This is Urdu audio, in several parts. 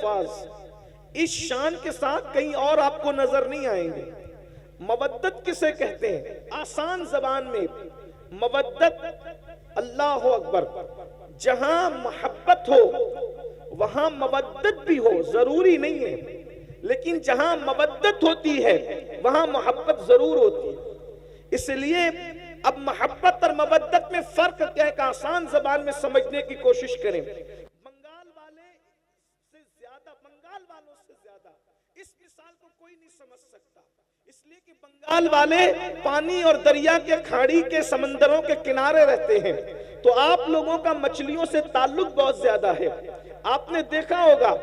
الفاظ اس شان کے ساتھ کہیں اور آپ کو نظر نہیں آئیں گے۔ مودت کسے کہتے ہیں؟ آسان زبان میں مودت، اللہ اکبر، جہاں محبت ہو وہاں مودت بھی ہو، ضروری نہیں ہے، لیکن جہاں مودت ہوتی ہے وہاں محبت ضرور ہوتی ہے۔ اس لیے اب محبت اور مودت میں فرق کیا ہے کہ آسان زبان میں سمجھنے کی کوشش کریں۔ بنگال والوں سے زیادہ اس مثال کو کوئی نہیں سمجھ سکتا، اس لیے کہ بنگال والے پانی اور دریا کے کھاڑی کے سمندروں کے کنارے رہتے ہیں، تو آپ لوگوں کا مچھلیوں سے تعلق بہت زیادہ ہے۔ آپ نے دیکھا ہوگا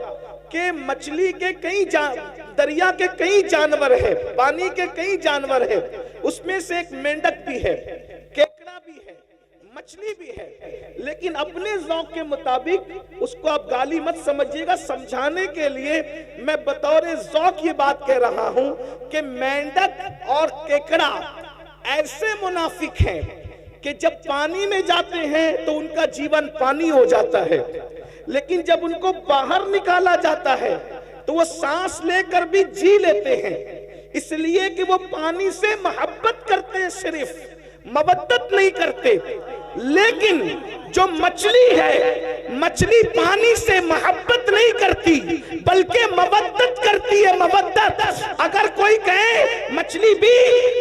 کہ مچھلی کے دریا کے کئی جانور ہیں، پانی کے کئی جانور ہیں، اس میں سے ایک مینڈک بھی ہے، کیکڑا بھی ہے، مچھلی بھی ہے، لیکن اپنے ذوق کے مطابق اس کو آپ گالی مت سمجھیے گا، سمجھانے کے لیے میں بطور ذوق یہ بات کہہ رہا ہوں کہ مینڈک اور کیکڑا ایسے منافق ہیں کہ جب پانی میں جاتے ہیں تو ان کا جیون پانی ہو جاتا ہے، لیکن جب ان کو باہر نکالا جاتا ہے تو وہ سانس لے کر بھی جی لیتے ہیں، اس لیے کہ وہ پانی سے محبت کرتے ہیں، صرف مودت نہیں کرتے۔ لیکن جو مچھلی ہے، مچھلی پانی سے محبت نہیں کرتی بلکہ مودت کرتی ہے، مودت۔ اگر کوئی کہے مچھلی بھی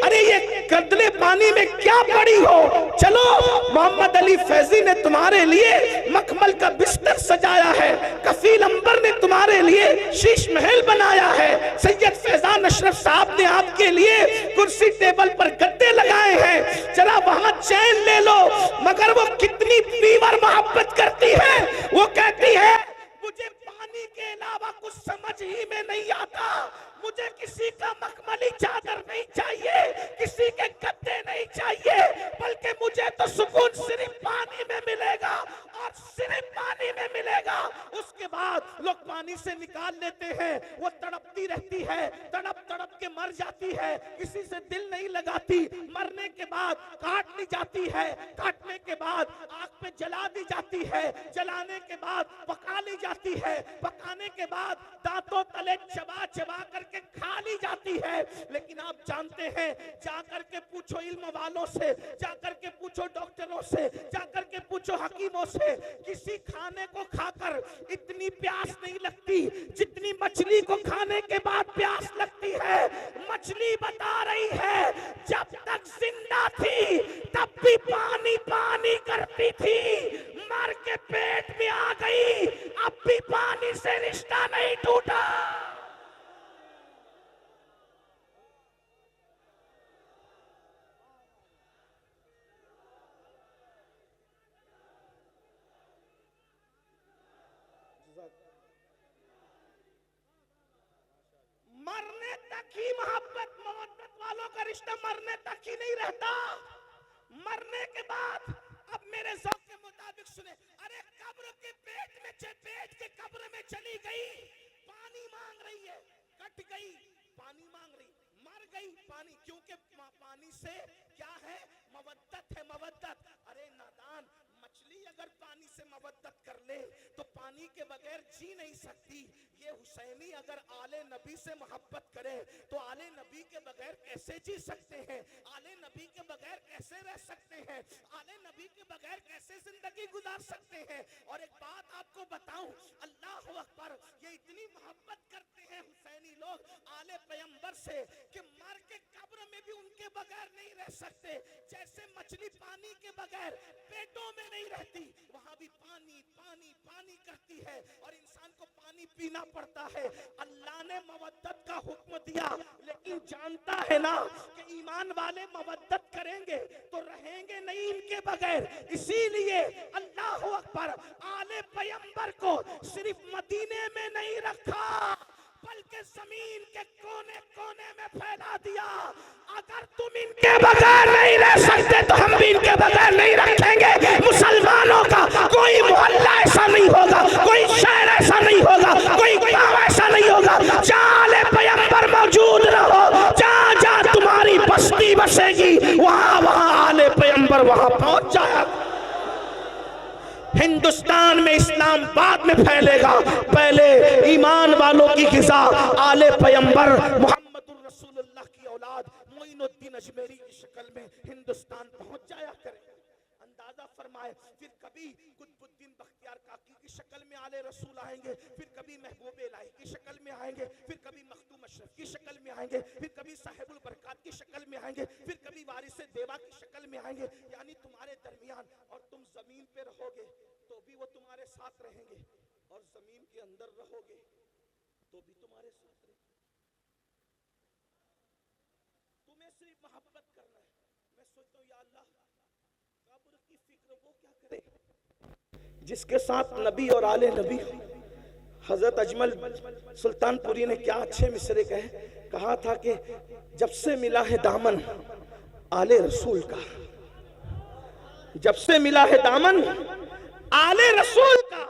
ارے یہ گدلے پانی میں کیا پڑی ہو، چلو محمد علی فیضی نے تمہارے لیے مخمل کا بستر سجایا ہے، کفیل امبر نے تمہارے لیے شیش محل بنایا ہے، سید فیضان اشرف صاحب نے آپ کے لیے کرسی ٹیبل پر گدے لگائے ہیں، ذرا وہاں چین لے لو۔ مگر وہ کتنی پیور محبت کرتی ہے، وہ کہتی ہے مجھے پانی کے علاوہ کچھ سمجھ ہی میں نہیں آتا، مجھے کسی کا مخملی چادر نہیں چاہیے، کسی کے گدے نہیں چاہیے، بلکہ مجھے تو سکون صرف پانی میں ملے گا اور صرف پانی میں ملے گا۔ اس کے بعد لوگ پانی سے نکال لیتے ہیں، وہ تڑپتی رہتی ہے، تڑپ تڑپ کے مر جاتی ہے، کسی سے دل نہیں لگاتی، مرنے کے بعد کاٹ لی جاتی ہے، کاٹنے کے بعد آگ پہ جلا دی جاتی ہے، جلانے کے بعد پکا لی جاتی ہے، پکانے کے بعد دانتوں تلے چبا چبا کر کے کھا لی جاتی ہے۔ لیکن آپ جانتے ہیں، جا کر کے پوچھو علم والوں سے، جا کر کے پوچھو ڈاکٹروں سے، جا کر کے پوچھو حکیموں سے، کسی کھانے کو کھا کر اتنی پیاس نہیں لگتی جتنی مچھلی کو کھانے کے بعد پیاس لگتی ہے۔ مچھلی بتا رہی ہے جب تک زندہ تھی تب بھی پانی پانی کرتی تھی، مر کے پیٹ میں آ گئی اب بھی پانی سے رشتہ نہیں ٹوٹا۔ مرنے تک ہی محبت مودت والوں کا رشتہ مرنے تک ہی نہیں رہتا، مرنے کے بعد اب میرے ذوق کے مطابق سنیں، ارے قبر کے پیٹ کے قبر میں چلی گئی، پانی مانگ رہی ہے، کٹ گئی پانی مانگ رہی، مر گئی پانی، کیونکہ پانی سے کیا ہے؟ مودت ہے، مودت۔ ارے نادان، مچھلی اگر پانی سے مودت کر لے تو پانی کے بغیر جی نہیں سکتی، یہ حسینی اگر آل نبی سے محبت کرے تو آل نبی کے بغیر کیسے جی سکتے ہیں، آل نبی کے بغیر کیسے رہ سکتے ہیں، آل نبی کے بغیر کیسے زندگی گزار سکتے ہیں۔ اور ایک بات آپ کو بتاؤں، اللہ اکبر، یہ اتنی محبت کرتے ہیں حسینی لوگ آل پیغمبر سے کہ مر کے قبر میں بھی ان کے بغیر نہیں رہ سکتے، جیسے مچھلی پانی کے بغیر پیٹوں میں نہیں رہتی، وہاں بھی پانی پانی پانی کرتی ہے اور انسان کو پانی پینا پڑتا ہے۔ اللہ نے مودت کا حکم دیا، لیکن جانتا ہے نا کہ ایمان والے مودت کریں گے تو رہیں گے نہیں ان کے بغیر، اسی لیے اللہ اکبر، آل پیغمبر کو صرف مدینے میں نہیں رکھا بلکہ زمین کے کونے کونے میں پھیلا دیا۔ اگر تم ان کے بغیر نہیں رہ سکتے تو ہم بھی ان کے بغیر نہیں رکھیں گے۔ مسلمانوں کا کوئی محلہ ایسا نہیں ہوگا، کوئی شہر ایسا نہیں ہوگا، کوئی گاؤں ایسا نہیں ہوگا جہاں آل پیغمبر موجود نہ ہو، جہاں جہاں تمہاری بستی بسے گی وہاں وہاں آل پیغمبر وہاں پہنچ جائے۔ ہندوستان میں اسلام بعد میں پھیلے گا، پہلے ایمان والوں کی غذا آل پیمبر محمد الرسول اللہ کی اولاد معین الدین اجمیری کی شکل میں ہندوستان پہنچ جایا کرے. اندازہ فرمائے پھر کبھی قطب الدین بختیار کاکی کی شکل میں آل رسول آئیں گے, پھر کبھی محبوب الہی کی شکل میں آئیں گے, پھر کبھی مخدوم اشرف کی شکل میں آئیں گے, پھر کبھی صاحب البرکات کی شکل میں آئیں گے, پھر کبھی وارث دیوا کی شکل میں آئیں گے. یعنی تمہارے درمیان, اور تم زمین پہ رہو گے تو بھی وہ تمہارے ساتھ رہیں گے, اور زمین کے اندر رہو گے تو بھی تمہارے ساتھ رہیں گے. تمہیں صرف محبت کرنا ہے. میں سوچتا ہوں یا اللہ قبر کی فکر وہ کیا کرے جس کے ساتھ نبی اور آل نبی. حضرت اجمل سلطان پوری نے کیا اچھے مصرے کہا تھا کہ جب سے ملا ہے دامن آل رسول کا, جب سے ملا ہے دامن آل رسول کا,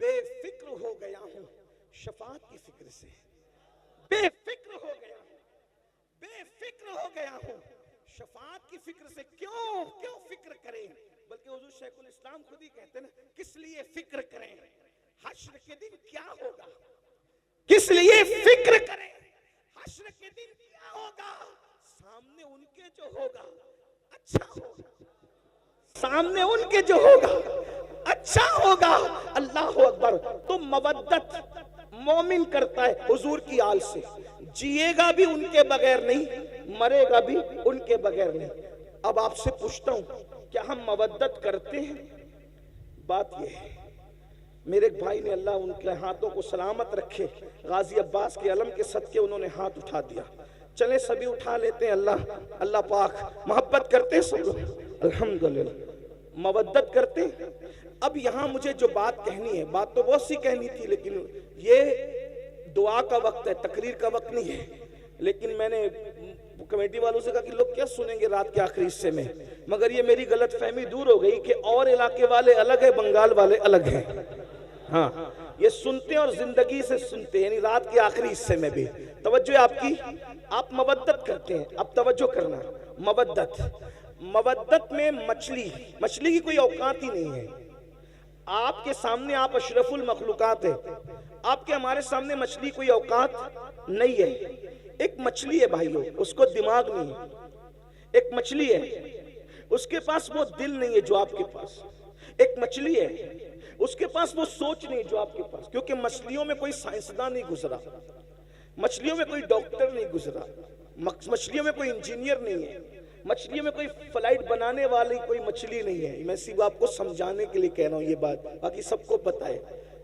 بے فکر ہو گیا ہوں شفاعت کی فکر سے, بے فکر ہو گیا ہوں, بے فکر ہو گیا ہوں شفاعت کی فکر سے. کیوں فکر کریں, بلکہ حضور شیخ الاسلام خود ہی کہتے ہیں نا, کس لیے فکر کریں, حشر کے دن کیا ہوگا, کس لیے فکر کریں, حشر کے دن کیا ہوگا, سامنے ان کے جو ہوگا اچھا ہوگا, سامنے ان کے جو ہوگا اچھا ہوگا. اللہ اکبر. تو مودت مومن کرتا ہے حضور کی آل سے, جیے گا بھی ان کے بغیر نہیں, مرے گا بھی ان کے بغیر نہیں. اب آپ سے پوچھتا ہوں کیا ہم مودت کرتے ہیں؟ بات یہ ہے, میرے ایک بھائی نے, اللہ ان کے ہاتھوں کو سلامت رکھے, غازی عباس کے علم کے صدقے انہوں نے ہاتھ اٹھا دیا. چلیں سبھی اٹھا لیتے ہیں. اللہ پاک محبت کرتے ہیں سب لوگ, الحمدللہ مودت کرتے ہیں. اب یہاں مجھے جو بات کہنی ہے, بات تو بہت سی کہنی تھی, لیکن یہ دعا کا وقت ہے, تقریر کا وقت نہیں ہے. لیکن میں نے کمیٹی والوں سے کہا کہ لوگ کیا سنیں گے رات کے آخری حصے میں, مگر یہ میری غلط فہمی دور ہو گئی کہ اور علاقے والے الگ ہیں, بنگال والے الگ ہیں. ہاں یہ سنتے اور زندگی سے سنتے, یعنی رات کے آخری حصے میں بھی. توجہ آپ کی, آپ مودت کرتے ہیں, اب توجہ کرنا. مودت میں مچھلی کی کوئی اوقات ہی نہیں ہے. آپ کے سامنے آپ اشرف المخلوقات ہیں, آپ کے ہمارے سامنے مچھلی کوئی اوقات نہیں ہے. ایک مچھلی ہے بھائیو, اس کو دماغ نہیں ہے. ایک مچھلی ہے, اس کے پاس وہ دل نہیں ہے جو آپ کے پاس. ایک مچھلی ہے, اس کے پاس وہ سوچ نہیں جو آپ کے پاس. کیونکہ مچھلیوں میں کوئی سائنسدان نہیں گزرا, مچھلیوں میں کوئی ڈاکٹر نہیں گزرا, مچھلیوں میں کوئی انجینئر نہیں ہے, مچھلیوں میں کوئی فلائٹ بنانے والی کوئی مچھلی نہیں ہے. میں صرف آپ کو سمجھانے کے لیے کہہ رہا ہوں یہ بات, باقی سب کو پتہ ہے,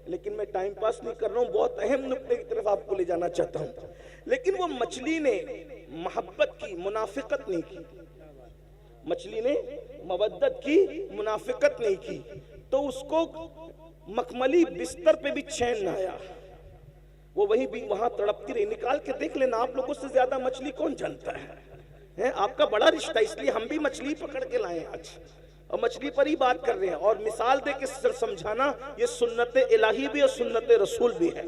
لیکن میں ٹائم پاس نہیں کر رہا ہوں, بہت اہم نقطے کی طرف آپ کو لے جانا چاہتا ہوں. لیکن وہ مچھلی نے محبت کی, منافقت نہیں کی. مچھلی نے مودت کی, منافقت نہیں کی, تو اس کو مخملی بستر پہ بھی چین نہ آیا, وہ وہیں بھی وہاں تڑپتی رہی. نکال کے دیکھ لینا, آپ لوگوں سے زیادہ مچھلی کون جانتا ہے, آپ کا بڑا رشتہ, اس لیے ہم بھی مچھلی پکڑ کے لائے آج, اور مچھلی پر ہی بات کر رہے ہیں. اور مثال دے کے سمجھانا, یہ سنت الہی بھی اور سنت رسول بھی ہے.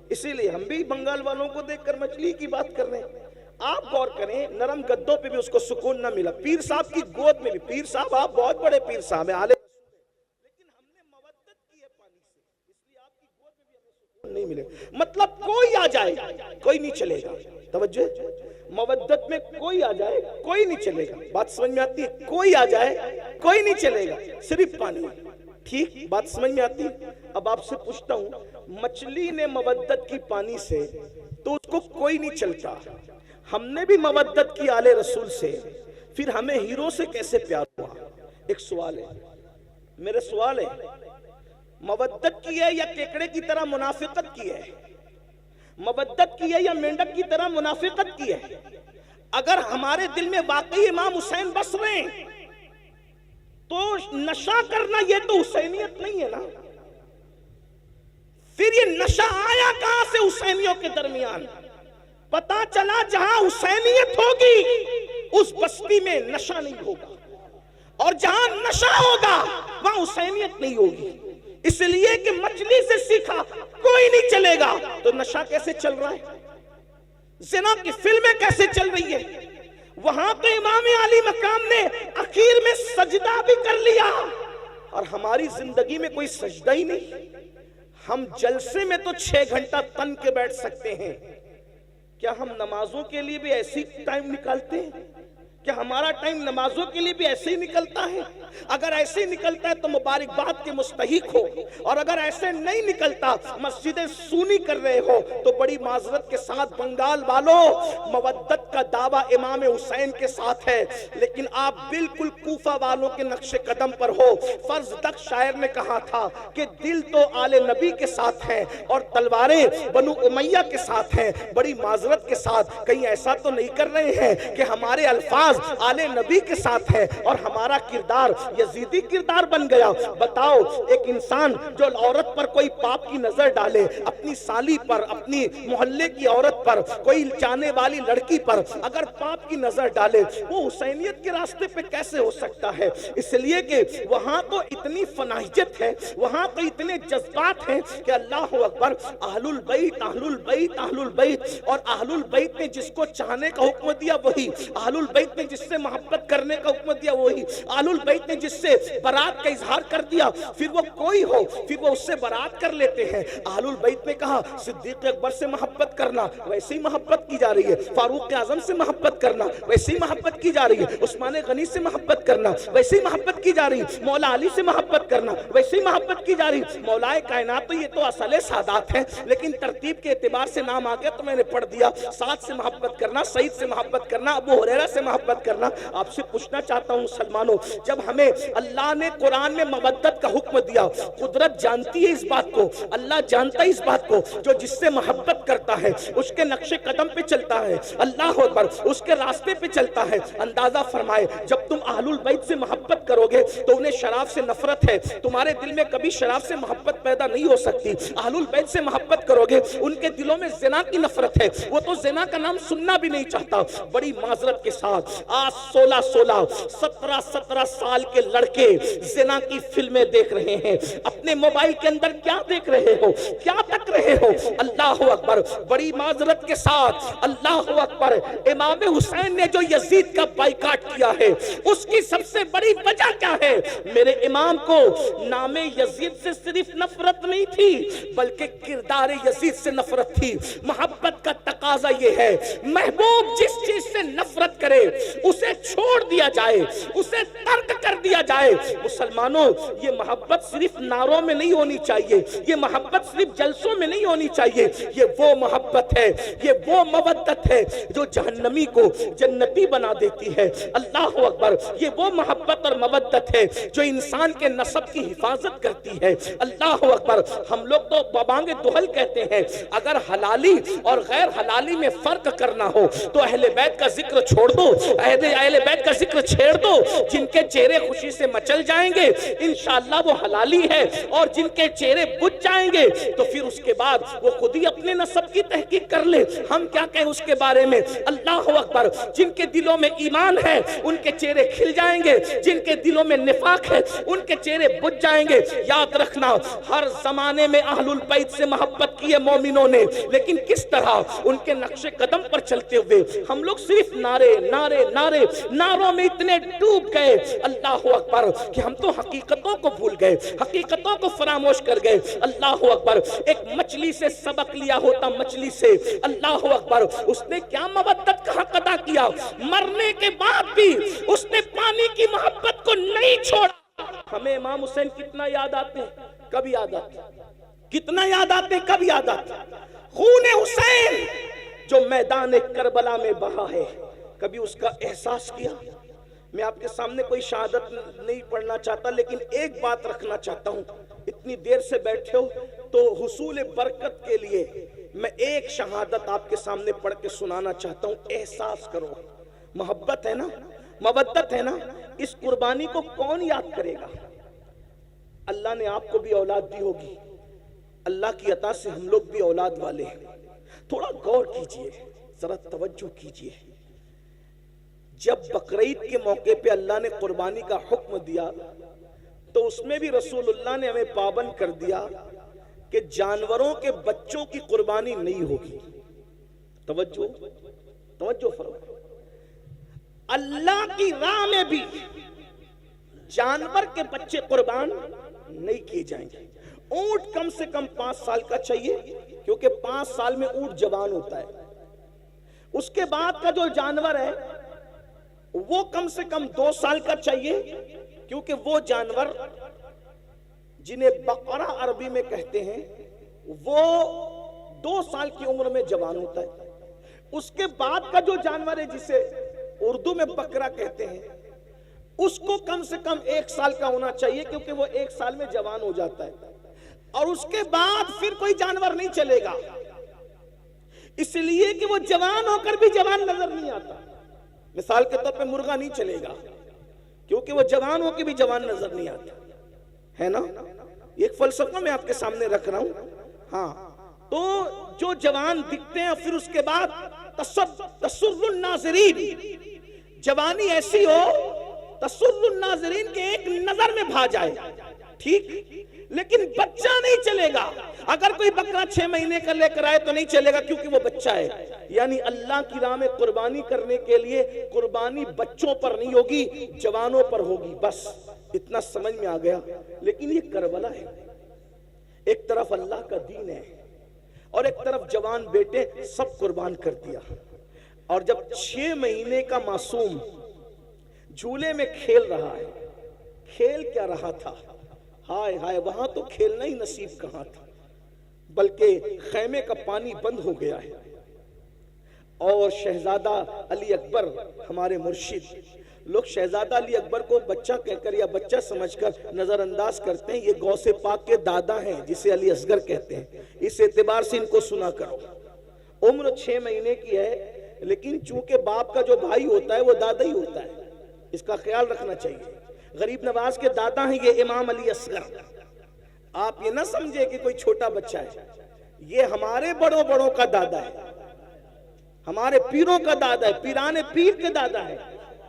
اسی لیے ہم بھی بنگال والوں کو دیکھ کر مچھلی کی بات کر رہے ہیں. آپ غور کریں, نرم گدوں پہ بھی اس کو سکون نہ ملا, پیر صاحب کی گود میں بھی. پیر صاحب آپ بہت بڑے پیر صاحب ہیں, لیکن ہم نے مودت کی ہے پانی سے, اس لیے آپ کی گود میں بھی ہمیں سکون نہیں ملے. مطلب کوئی آ جائے کوئی نہیں چلے گا. توجہ, مودت میں کوئی آ جائے کوئی نہیں چلے گا. بات سمجھ میں آتی ہے, کوئی آ جائے کوئی نہیں چلے گا, صرف پانی. ٹھیک, بات سمجھ میں آتی. اب آپ سے پوچھتا ہوں, مچھلی نے مودت کی پانی سے, تو اس کو کوئی نہیں چلتا. ہم نے بھی مودت کی آل رسول سے, پھر ہمیں ہیرو سے کیسے پیار ہوا؟ ایک سوال ہے, میرے سوال ہے, مودت کی ہے یا کیکڑے کی طرح منافقت کی ہے؟ مودت کی ہے یا مینڈک کی طرح منافقت کی ہے؟ اگر ہمارے دل میں واقعی امام حسین بس رہے ہیں تو نشہ کرنا یہ تو حسینیت نہیں ہے نا. پھر یہ نشہ آیا کہاں سے حسینیوں کے درمیان؟ پتا چلا جہاں حسینیت ہوگی اس بستی میں نشہ نہیں ہوگا, اور جہاں نشہ ہوگا وہاں حسینیت نہیں ہوگی. اس لیے کہ مچھلی سے سیکھا کوئی نہیں چلے گا, تو نشہ کیسے چل رہا ہے؟ زنا کی فلمیں کیسے چل رہی ہے؟ وہاں تو امام علی مقام نے اخیر میں سجدہ بھی کر لیا, اور ہماری زندگی میں کوئی سجدہ ہی نہیں. ہم جلسے میں تو 6 گھنٹہ تن کے بیٹھ سکتے ہیں، کیا ہم نمازوں کے لیے بھی ایسی ٹائم نکالتے ہیں؟ کیا ہمارا ٹائم نمازوں کے لیے بھی ایسے ہی نکلتا ہے؟ اگر ایسے ہی نکلتا ہے تو مبارکباد کے مستحق ہو، اور اگر ایسے نہیں نکلتا، مسجدیں سونی کر رہے ہو، تو بڑی معذرت کے ساتھ بنگال والوں، مودت کا دعویٰ امام حسین کے ساتھ ہے، لیکن آپ بالکل کوفہ والوں کے نقش قدم پر ہو۔ فرض دق شاعر نے کہا تھا کہ دل تو آل نبی کے ساتھ ہیں اور تلواریں بنو امیہ کے ساتھ ہیں۔ بڑی معذرت کے ساتھ کہیں ایسا تو نہیں کر رہے ہیں کہ ہمارے الفاظ آل نبی کے ساتھ ہے اور ہمارا کردار یزیدی کردار بن گیا؟ بتاؤ، ایک انسان جو عورت پر کوئی پاپ کی نظر ڈالے، اپنی سالی پر، اپنی محلے کی عورت پر، کوئی جانے والی لڑکی پر اگر پاپ کی نظر ڈالے، وہ حسینیت کے راستے پہ کیسے ہو سکتا ہے؟ اس لیے کہ وہاں تو اتنی فناحیت ہے، وہاں تو اتنے جذبات ہیں کہ اللہ اکبر، اہل البیت اہل البیت اہل البیت، اور اہل البیت نے جس کو چاہنے کا حکم دیا وہی، اہل البیت نے جس سے محبت کرنے کا حکم دیا وہی، اہل البیت نے جس سے برات کا اظہار کر دیا، پھر وہ کوئی ہو پھر وہ اس سے برات کر لیتے ہیں۔ اہل البیت نے کہا صدیق اکبر سے محبت کرنا، ویسے ہی محبت کی جا رہی ہے، فاروق اعظم سے محبت کرنا، ویسے ہی محبت کی جا رہی ہے، عثمان غنی سے محبت کرنا، ویسے ہی محبت کی جا رہی ہے، مولا علی سے محبت کرنا، ویسے ہی محبت کی جا رہی ہے۔ مولا کائنات تو یہ تو اصل سادات ہیں، لیکن ترتیب کے اعتبار سے نام آ گیا تو میں نے پڑھ دیا۔ سعد سے محبت کرنا، سعید سے محبت کرنا، ابو ہریرہ سے محبت کرنا۔ آپ سے پوچھنا چاہتا ہوں مسلمانوں، جب ہمیں اللہ نے قرآن میں مودت کا حکم دیا، قدرت جانتی ہے اس بات کو، اللہ جانتا ہے اس بات کو، جو جس سے محبت کرتا ہے اس کے نقش قدم پہ چلتا ہے، اللہ اکبر، اس کے راستے پہ چلتا ہے۔ اندازہ فرمائے، جب تم اہل البیت سے محبت کرو گے تو انہیں شراب سے نفرت ہے، تمہارے دل میں کبھی شراب سے محبت پیدا نہیں ہو سکتی۔ اہل البیت سے محبت کرو گے، ان کے دلوں میں زنا کی نفرت ہے، وہ تو زنا کا نام سننا بھی نہیں چاہتا۔ بڑی معذرت کے ساتھ آج 16 17 سال کے لڑکے زنا کی فلمیں دیکھ رہے ہیں، اپنے موبائل کے اندر کیا دیکھ رہے ہو، کیا تک رہے ہو؟ اللہ اکبر، بڑی معذرت کے ساتھ اللہ اکبر، امام حسین نے جو یزید کا بائیکاٹ کیا ہے اس کی سب سے بڑی وجہ کیا ہے؟ میرے امام کو نام یزید سے صرف نفرت نہیں تھی بلکہ کردار یزید سے نفرت تھی۔ محبت کا تقاضا یہ ہے، محبوب جس چیز سے نفرت کرے اسے چھوڑ دیا جائے، اسے ترک کر دیا جائے۔ مسلمانوں، یہ محبت صرف نعروں میں نہیں ہونی چاہیے، یہ محبت صرف جلسوں میں نہیں ہونی چاہیے، یہ وہ محبت ہے، یہ وہ مودت ہے جو جہنمی کو جنتی بنا دیتی ہے۔ اللہ اکبر، یہ وہ محبت اور مودت ہے جو انسان کے نسب کی حفاظت کرتی ہے۔ اللہ اکبر، ہم لوگ تو بابانگ دہل کہتے ہیں، اگر حلالی اور غیر حلالی میں فرق کرنا ہو تو اہل بیت کا ذکر چھوڑ دو، اہل بیت کا ذکر چھیڑ دو۔ جن کے چہرے خوشی سے مچل جائیں گے انشاءاللہ وہ حلالی ہے، اور جن کے چہرے بجھ جائیں گے تو پھر اس کے بعد وہ خود ہی اپنے نسب کی تحقیق کر لے، ہم کیا کہیں اس کے بارے میں۔ اللہ اکبر، جن کے دلوں میں ایمان ہے ان کے چہرے کھل جائیں گے، جن کے دلوں میں نفاق ہے ان کے چہرے بجھ جائیں گے۔ یاد رکھنا، ہر زمانے میں اہل البیت سے محبت کی ہے مومنوں نے، لیکن کس طرح؟ ان کے نقش قدم پر چلتے ہوئے۔ ہم لوگ صرف نعرے نعرے نعرے نعروں میں اتنے ڈوب گئے اللہ اکبر کہ ہم تو حقیقتوں کو بھول گئے، حقیقتوں کو فراموش کر گئے۔ اللہ اکبر، ایک مچھلی سے سبق لیا ہوتا، مچھلی سے، اللہ اکبر، اس نے کیا مودت کا حق ادا کیا، مرنے کے بعد بھی اس نے پانی کی محبت کو نہیں چھوڑا۔ ہمیں امام حسین کتنا یاد آتے ہیں، کب یاد آتے ہیں، کتنا یاد آتے ہیں، کب یاد آتے ہیں؟ خون حسین جو میدان کربلا میں بہا ہے، کبھی اس کا احساس کیا؟ میں آپ کے سامنے کوئی شہادت نہیں پڑھنا چاہتا، لیکن ایک بات رکھنا چاہتا ہوں، اتنی دیر سے بیٹھے ہو تو حصول برکت کے لیے میں ایک شہادت آپ کے سامنے پڑھ کے سنانا چاہتا ہوں۔ احساس کرو، محبت ہے نا، مودت ہے نا، اس قربانی کو کون یاد کرے گا؟ اللہ نے آپ کو بھی اولاد دی ہوگی، اللہ کی عطا سے ہم لوگ بھی اولاد والے ہیں۔ تھوڑا غور کیجئے، ذرا توجہ کیجئے، جب بقرعید کے موقع پہ اللہ نے قربانی کا حکم دیا تو اس میں بھی رسول اللہ نے ہمیں پابند کر دیا کہ جانوروں کے بچوں کی قربانی نہیں ہوگی۔ توجہ فرمائیں، اللہ کی راہ میں بھی جانور کے بچے قربان نہیں کیے جائیں گے۔ اونٹ کم سے کم 5 سال کا چاہیے، کیونکہ 5 سال میں اونٹ جوان ہوتا ہے۔ اس کے بعد کا جو جانور ہے وہ کم سے کم 2 سال کا چاہیے، کیونکہ وہ جانور جنہیں بقرہ عربی میں کہتے ہیں وہ 2 سال کی عمر میں جوان ہوتا ہے۔ اس کے بعد کا جو جانور ہے جسے اردو میں بکرا کہتے ہیں، اس کو کم سے کم 1 سال کا ہونا چاہیے، کیونکہ وہ 1 سال میں جوان ہو جاتا ہے۔ اور اس کے بعد پھر کوئی جانور نہیں چلے گا، اس لیے کہ وہ جوان ہو کر بھی جوان نظر نہیں آتا۔ مثال کے طور پہ مرغا نہیں چلے گا، کیونکہ وہ جوان ہو کے بھی جوان نظر نہیں آتا ہے نا۔ ایک فلسفہ میں آپ کے سامنے رکھ رہا ہوں۔ ہاں، تو جو جوان دکھتے ہیں پھر اس کے بعد تسر الناظرین، جوانی ایسی ہو تسر الناظرین کے ایک نظر میں بھا جائے، ٹھیک، لیکن بچہ نہیں چلے گا۔ اگر کوئی بکرا 6 مہینے کا لے کر آئے تو نہیں چلے گا، کیونکہ وہ بچہ ہے۔ یعنی اللہ کی راہ میں قربانی کرنے کے لیے قربانی بچوں پر نہیں ہوگی، جوانوں پر ہوگی، بس اتنا سمجھ میں آ گیا۔ لیکن یہ کربلا ہے، ایک طرف اللہ کا دین ہے اور ایک طرف جوان بیٹے سب قربان کر دیا۔ اور جب 6 مہینے کا معصوم جھولے میں کھیل رہا ہے، کھیل کیا رہا تھا، ہائے ہائے، وہاں تو کھیلنا ہی نصیب کہاں تھا، بلکہ خیمے کا پانی بند ہو گیا ہے۔ اور شہزادہ علی اکبر ہمارے مرشد، لوگ شہزادہ علی اکبر کو بچہ کہہ کر یا بچہ سمجھ کر نظر انداز کرتے ہیں۔ یہ غوث پاک کے دادا ہیں جسے علی اصغر کہتے ہیں، اس اعتبار سے ان کو سنا کرو۔ عمر 6 مہینے کی ہے، لیکن چونکہ باپ کا جو بھائی ہوتا ہے وہ دادا ہی ہوتا ہے، اس کا خیال رکھنا چاہیے۔ غریب نواز کے دادا ہیں یہ امام علی اصغر۔ آپ یہ نہ سمجھے کہ کوئی چھوٹا بچہ ہے، یہ ہمارے بڑوں کا دادا ہے، ہمارے پیروں کا دادا ہے، پیران پیر کے دادا ہے۔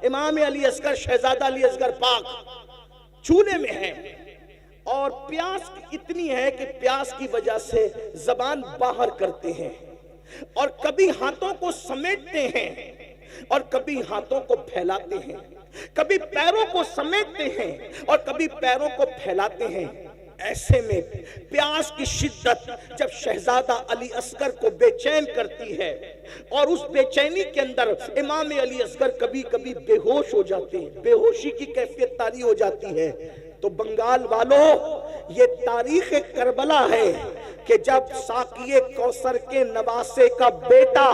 امام علی اصغر، شہزادہ علی اصغر پاک چولہے میں ہے، اور پیاس اتنی ہے کہ پیاس کی وجہ سے زبان باہر کرتے ہیں، اور کبھی ہاتھوں کو سمیٹتے ہیں اور کبھی ہاتھوں کو پھیلاتے ہیں، کبھی پیروں کو سمیٹتے ہیں اور کبھی پیروں کو پھیلاتے ہیں۔ ایسے میں پیاس کی شدت جب شہزادہ علی اصغر کو بے چین کرتی ہے، اور اس بے چینی کے اندر امام علی اصغر کبھی کبھی بے ہوش ہو جاتے ہیں، بے ہوشی کی کیفیت طاری ہو جاتی ہے۔ تو بنگال والوں، یہ تاریخ کربلا ہے کہ جب ساقی کوثر کے نواسے کا بیٹا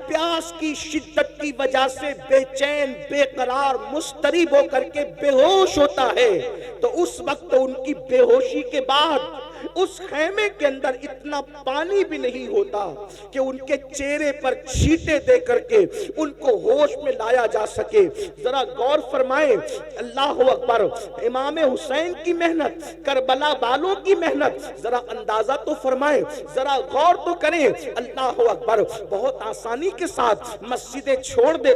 پیاس کی شدت کی وجہ سے بے چین، بے قرار، مضطرب ہو کر کے بے ہوش ہوتا ہے، تو اس وقت ان کی بے ہوشی کے بعد اس خیمے کے اندر اتنا پانی بھی نہیں ہوتا کہ ان کے چہرے پر چھینٹے دے کر کے ان کو ہوش میں لایا جا سکے۔ ذرا غور فرمائیں، اللہ اکبر، امام حسین کی محنت، کربلا والوں کی محنت، ذرا اندازہ تو فرمائیں، ذرا غور تو کریں۔ اللہ اکبر، بہت آسانی کے ساتھ مسجدیں چھوڑ دے،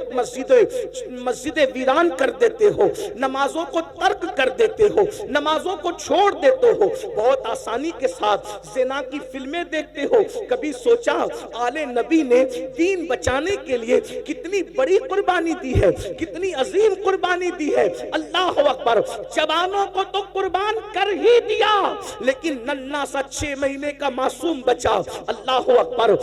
مسجدیں ویران کر دیتے ہو، نمازوں کو ترک کر دیتے ہو، نمازوں کو چھوڑ دیتے ہو، بہت آسانی کے ساتھ زنا کی فلمیں دیکھتے ہو۔ کبھی سوچا آل نبی نے دین بچانے کے لیے کتنی بڑی قربانی دی ہے، کتنی عظیم قربانی دی ہے؟ اللہ اکبر، جوانوں کو تو قربان کر ہی دیا، لیکن ننھا سا 6 مہینے کا معصوم بچا، اللہ اکبر،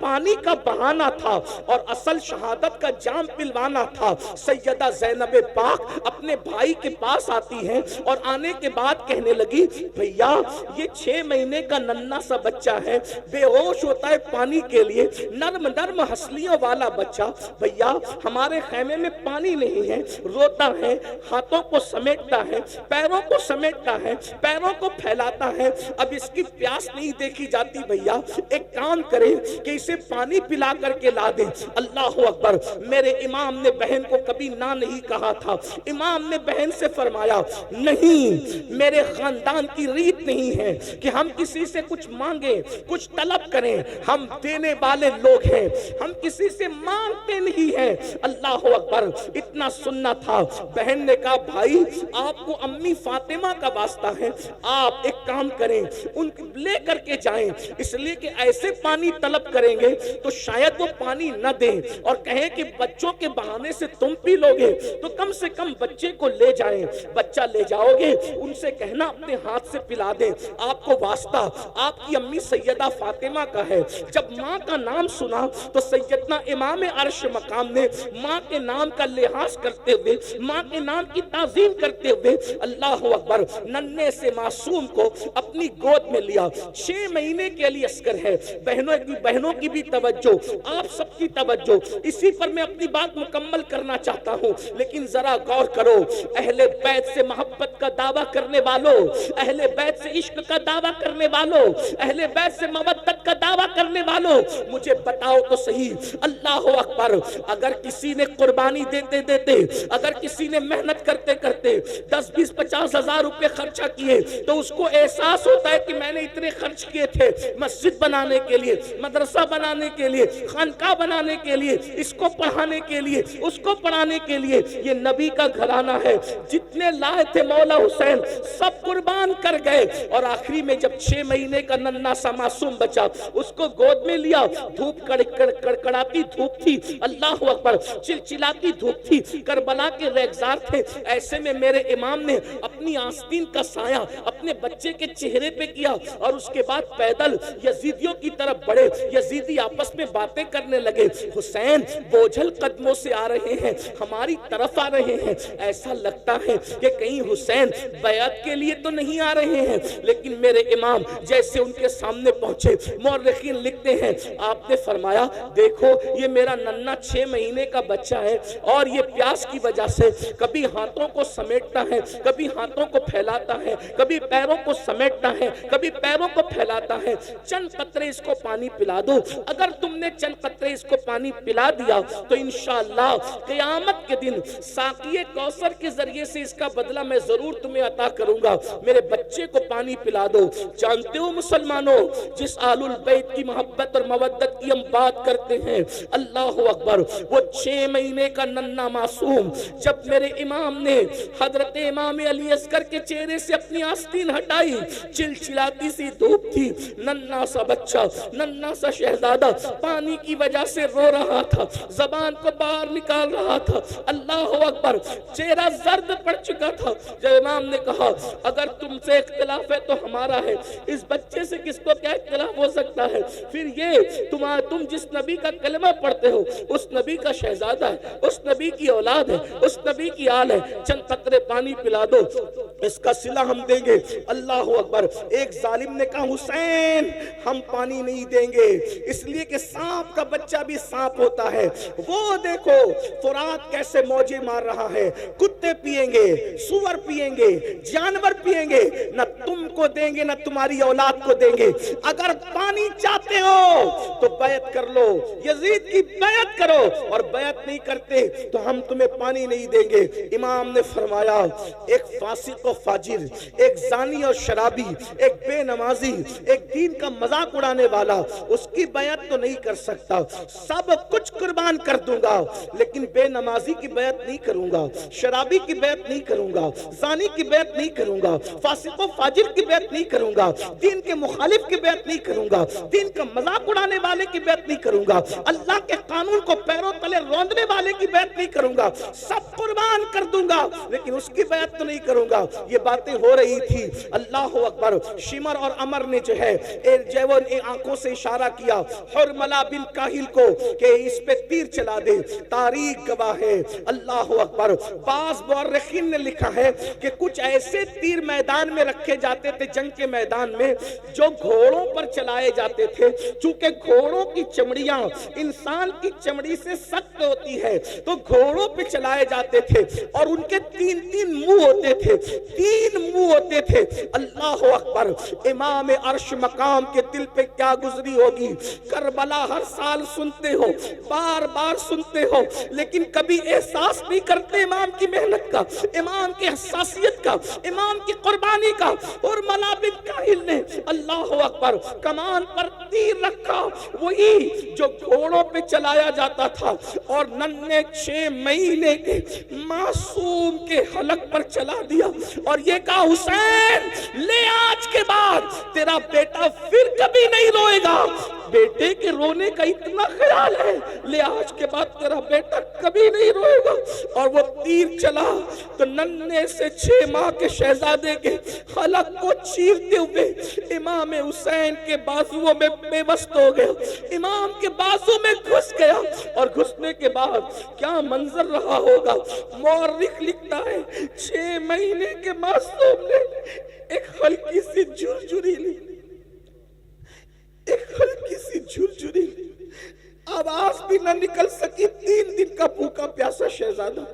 پانی کا بہانا تھا اور اصل شہادت کا جام پلوانا تھا۔ سیدہ زینب پاک اپنے بھائی کے پاس آتی ہیں اور آنے کے بعد کہنے لگی، بھیا یہ 6 مہینے کا ننھا سا بچہ ہے، بے ہوش ہوتا ہے پانی کے لیے، نرم نرم ہسلیوں والا بچہ، بھیا ہمارے خیمے میں پانی نہیں ہے، روتا ہے، ہاتھوں کو سمیٹتا ہے، پیروں کو سمیٹتا ہے، پیروں کو پھیلاتا ہے، اب اس کی پیاس نہیں دیکھی جاتی، بھیا ایک کام کریں کہ اسے پانی پلا کر کے لا دیں۔ اللہ اکبر، میرے امام نے بہن کو کبھی نہ نہیں کہا تھا۔ امام نے بہن سے فرمایا، نہیں، میرے خاندان کی ریت نہیں ہے کہ ہم کسی سے کچھ مانگیں، کچھ طلب کریں، ہم دینے والے لوگ ہیں، ہم کسی سے مانگتے نہیں ہیں۔ اللہ اکبر، اتنا سننا تھا۔ بہن نے کہا، بھائی آپ کو امی فاطمہ کا واسطہ ہے، آپ ایک کام کریں، ان لے کر کے جائیں، اس لیے کہ ایسے پانی طلب کریں گے تو شاید وہ پانی نہ دیں اور کہیں کہ بچوں کے بہانے سے تم پی لوگے، تو کم سے کم بچے کو لے جائیں۔ بچہ لے جاؤ گے، ان سے کہنا اپنے ہاتھ سے پلا دیں۔ آپ کو واسطہ آپ کی امی سیدہ فاطمہ کا ہے۔ جب ماں کا نام سنا تو سیدنا امام عرش مقام نے ماں کے نام کا لحاظ کرتے ہوئے، ماں کے نام کی تعظیم کرتے ہوئے، اللہ اکبر، ننھے سے معصوم کو اپنی گود میں لیا۔ 6 مہینے کے علی اصغر ہے۔ بہنوں کی بھی توجہ، آپ سب کی توجہ، اسی پر میں اپنی بات مکمل کرنا چاہتا ہوں، لیکن ذرا غور کرو۔ اہل بیت سے محبت کا دعویٰ کرنے والوں، اہل بیت سے عشق کا دعویٰ کرنے والوں، اہل بیت سے مودت کا دعویٰ کرنے والوں، مجھے بتاؤ تو صحیح، اللہ اکبر، اگر کسی نے قربانی دیتے دیتے، اگر کسی نے محنت کرتے کرتے 10 20 50 ہزار روپے خرچہ کیے تو اس کو احساس ہوتا ہے کہ میں نے اتنے خرچ کیے تھے مسجد بنانے کے لیے، مدرسہ بنانے کے لیے، خانقاہ بنانے کے لیے، اس کو پڑھانے کے لیے، اس کو پڑھانے کے لیے۔ یہ نبی کا گھرانہ ہے، جتنے لائے تھے مولا حسین سب قربان کر گئے، اور آخری میں جب 6 مہینے کا ننھا سا معصوم بچا، اس کو گود میں لیا۔ دھوپ کڑکڑاتی دھوپ تھی، اللہ اکبر، چلچلاتی دھوپ تھی، کربلا کے ریگزار تھے۔ ایسے میں میرے امام نے اپنی آستین کا سایہ اپنے بچے کے چہرے پہ کیا، اور اس کے بعد پیدل یزیدیوں کی طرف بڑھے۔ یزیدی آپس میں باتیں کرنے لگے، حسین بوجھل قدموں سے آ رہے ہیں، ہماری طرف آ رہے ہیں، ایسا لگتا ہے کہ کہیں حسین بیعت کے لیے تو نہیں آ رہے ہیں۔ لیکن میرے امام جیسے ان کے سامنے پہنچے، مورخین لکھتے ہیں، آپ نے فرمایا دیکھو یہ میرا ننھا 6 مہینے کا بچہ ہے، اور یہ پیاس کی وجہ سے کبھی ہاتھوں کو سمیٹتا ہے، کبھی ہاتھوں کو پھیلاتا ہے، کبھی پیروں کو سمیٹتا ہے، کبھی پیروں کو پھیلاتا ہے۔ چند قطرے اس کو پانی پلا دو، اگر تم نے چند قطرے اس کو پانی پلا دیا تو انشاءاللہ قیامت کے دن ساقی کوثر کے ذریعے سے اس کا بدلہ میں ضرور تمہیں عطا کروں گا۔ میرے بچے کو پانی پلا دو۔ جانتے ہو مسلمانوں، جس آل البیت کی محبت اور مودت کی ہم بات کرتے ہیں، اللہ اکبر، وہ 6 مہینے کا ننھا معصوم جب میرے امام نے حضرت امام علی اصغر کے چہرے سے اپنی آستین ہٹائی، چلچلاتی سی دھوپ تھی، ننھا سا بچہ، ننھا سا شہزادہ پانی کی وجہ سے رو رہا تھا، زبان کو باہر نکال رہا تھا، اللہ اکبر، چہرہ زرد پڑ چکا تھا۔ جب امام نے کہا اگر تم سے اختلاف ہے تو ہمارا ہے، اس بچے سے کس کو کیا اختلاف ہو سکتا ہے؟ پھر یہ تم جس نبی کا کلمہ پڑھتے ہو اس نبی کا شہزادہ ہے، اس نبی کی اولاد ہے، اس نبی کی آل ہے، چند قطرے پانی پلا دو، اس کا صلہ ہم دیں گے۔ اللہ اکبر، ایک ظالم نے کہا حسین ہم پانی نہیں دیں گے، اس لیے کہ سانپ کا بچہ بھی سانپ ہوتا ہے، وہ دیکھو فرات کیسے موجیں مار رہا ہے، کتے پیئیں گے، سور پیئیں گے، جانور پیئیں گے، نہ تم کو دیں گے نہ تمہاری اولاد کو دیں گے۔ اگر پانی چاہتے ہو تو بیعت کر لو، یزید کی بیعت کرو، اور بیعت نہیں کرتے تو ہم تمہیں پانی نہیں دیں گے۔ امام نے فرمایا ایک فاسق و فاجر، ایک زانی اور شرابی، ایک بے نمازی، ایک دین کا مذاق اڑانے والا، اس کی بیعت تو نہیں کر سکتا، سب کچھ قربان کر دوں گا لیکن بے نمازی کی بیعت نہیں کروں گا، شرابی کی بیعت نہیں کروں گا، زانی کی بیعت نہیں کروں گا، فاسق و فاجر کی بیعت نہیں کروں گا، دین کے مخالف کی بیعت نہیں کروں گا، دین کا مذاق اڑانے والے کی بیعت نہیں کروں گا، اللہ کے قانون کو پیروں تلے روندنے والے کی بیعت نہیں کروں گا، سب قربان کر دوں گا لیکن اس کی بیعت تو نہیں کروں گا۔ یہ باتیں ہو رہی تھی، اللہ اکبر، شمر اور عمر نے جو ہے آنکھوں سے اشارہ کیا حرملہ بن کاہل کو کہ اس پہ تیر چلا دے، تاریخ گواہ ہے، اللہ اکبر۔ بعض مورخین نے لکھا ہے کہ کچھ ایسے تیر میدان میں رکھے جاتے تھے جنگ کے میدان میں جو گھوڑوں پر چلائے جاتے تھے، چونکہ گھوڑوں کی چمڑیاں انسان کی چمڑی سے سخت ہوتی ہے تو گھوڑوں پہ چلائے جاتے تھے، اور ان کے 3 منہ ہوتے تھے، 3 منہ ہوتے تھے۔ اللہ اکبر، امام عرش مقام کے دل پہ کیا گزری ہوگی۔ کربلا ہر سال سنتے ہو، بار بار سنتے ہو، لیکن کبھی احساس نہیں کرتے امام کی محنت کا، امام کی حساسیت کا، امام کی قربانی کا۔ اور حرملہ بن کاہل نے اللہ اکبر کمان پر تیر رکھا وہی جو گھوڑوں پہ چلایا جاتا تھا اور ننھے 6 مہینے کے معصوم کے حلق پر چلا دیا اور یہ کہا حسین لے آج کے بعد تیرا بیٹا پھر کبھی نہیں روئے گا. بیٹے کے رونے کا اتنا خیال ہے, لے آج کے بعد تیرا بیٹا کبھی نہیں روئے گا. اور وہ تیر چلا تو ننھے سے 6 ماہ کے شہزادے کے حلق کو چیرتے ہوئے امام حسین کے بازوؤں میں پیوست ہو گیا, امام کے بازو میں گھس گیا. اور گھسنے کے بعد کیا منظر رہا ہوگا. مورخ لکھتا ہے 6 مہینے کے معصوم نے ایک ہلکی سی جھرجھری لی, ایک ہلکی سی جھرجھری لی, آواز بھی نہ نکل سکی. 3 دن کا بھوکا پیاسا شہزادہ,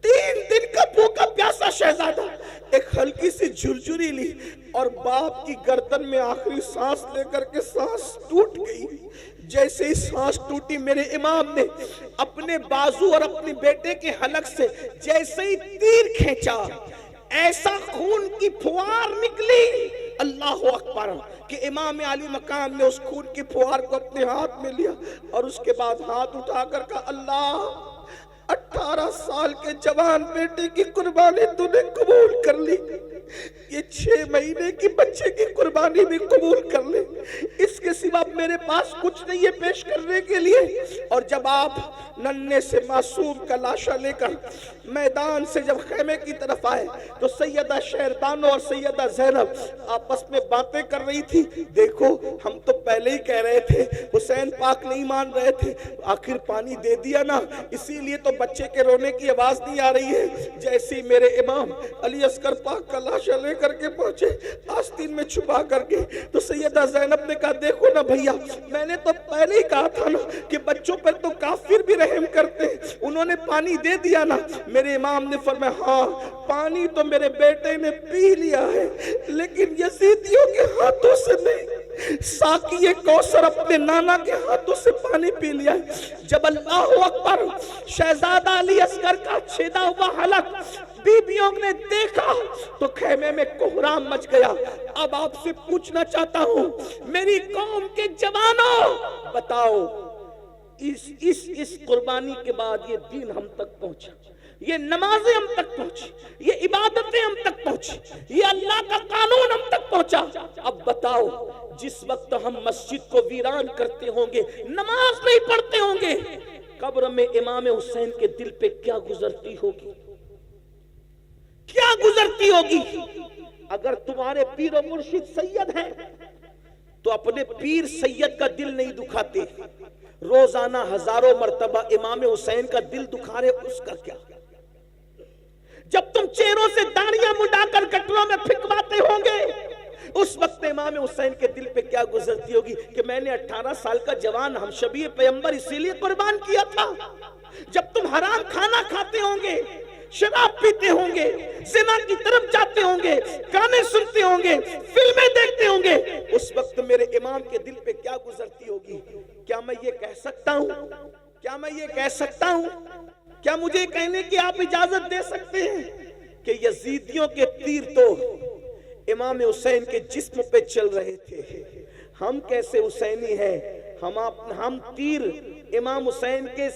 3 دن کا بھوکا پیاسا شہزادہ ایک ہلکی سی جھرجھری لی اور باپ کی گردن میں آخری سانس لے کر کے سانس ٹوٹ گئی. جیسے ہی سانس ٹوٹی میرے امام نے اپنے بازو اور اپنے بیٹے کے حلق سے جیسے ہی تیر کھینچا, ایسا خون کی پھوار نکلی, اللہ اکبر, کہ امام علی مقام نے اس خون کی پھوار کو اپنے ہاتھ میں لیا اور اس کے بعد ہاتھ اٹھا کر کہا اللہ 18 سال کے جوان بیٹے کی قربانی تو نے قبول کر لی, یہ 6 مہینے کی بچے کی قربانی بھی قبول کر لے, اس کے سوا میرے پاس کچھ نہیں ہے پیش کرنے کے لیے. اور جب آپ ننھے سے معصوم کا لاشا لے کر میدان سے جب خیمے کی طرف آئے تو سیدہ شہربانو اور سیدہ زینب آپس میں باتیں کر رہی تھی. دیکھو ہم تو پہلے ہی کہہ رہے تھے حسین پاک نہیں مان رہے تھے, آخر پانی دے دیا نا, اسی لیے تو بچے کے رونے کی آواز نہیں آ رہی ہے. جیسے ہی میرے امام علی اصغر پاک کا لاشا لے کر کے پہنچے آستین میں چھپا کر کے, تو سیدہ زینب نے کہا دیکھو نا بھیا, میں نے تو پہلے ہی کہا تھا نا کہ بچوں پر تو کافر بھی رحم کرتے ہیں, انہوں نے پانی دے دیا نا. میرے امام نے فرمایا ہاں پانی تو میرے بیٹے نے پی لیا ہے لیکن یزیدیوں کے ہاتھوں سے نہیں, ساقی کوثر اپنے نانا کے ہاتھوں سے پانی پی لیا ہے. جب اللہ اکبر شہزادہ علی اصغر کا چھیدا ہوا حلق بیبیوں نے دیکھا تو خیمے میں کوہرام مچ گیا. اب آپ سے پوچھنا چاہتا ہوں میری قوم کے جوانوں, بتاؤ اس قربانی کے بعد یہ دین ہم تک پہنچا, یہ نمازیں ہم تک پہنچی, یہ عبادتیں ہم تک پہنچی, یہ اللہ کا قانون ہم تک پہنچا. اب بتاؤ جس وقت ہم مسجد کو ویران کرتے ہوں گے, نماز نہیں پڑھتے ہوں گے, قبر میں امام حسین کے دل پہ کیا گزرتی ہوگی, کیا گزرتی ہوگی. اگر تمہارے پیر و مرشد سید ہیں تو اپنے پیر سید کا دل نہیں دکھاتے, روزانہ ہزاروں مرتبہ امام حسین کا دل دکھا رہے, اس کا کیا. جب تم چہروں سے داڑیاں مڈا کر گٹروں میں پھینکواتے ہوں گے اس وقت امام حسین کے دل پہ کیا گزرتی ہوگی کہ میں نے 18 سال کا جوان ہم شبیہ پیغمبر اسی لیے قربان کیا تھا. جب تم حرام کھانا کھاتے ہوں گے, شراب پیتے ہوں گے, زنا کی طرف جاتے ہوں گے, گانے سنتے ہوں گے, فلمیں دیکھتے ہوں گے, اس وقت میرے امام کے دل پہ کیا گزرتی ہوگی. کیا میں یہ کہہ سکتا ہوں, کیا میں یہ کہہ سکتا ہوں, کیا مجھے کہنے کی آپ اجازت دے سکتے ہیں کہ یزیدیوں کے تیر تو امام حسین کے جسم پہ چل رہے تھے, ہم کیسے حسینی ہیں, ہم تیر امام حسین کے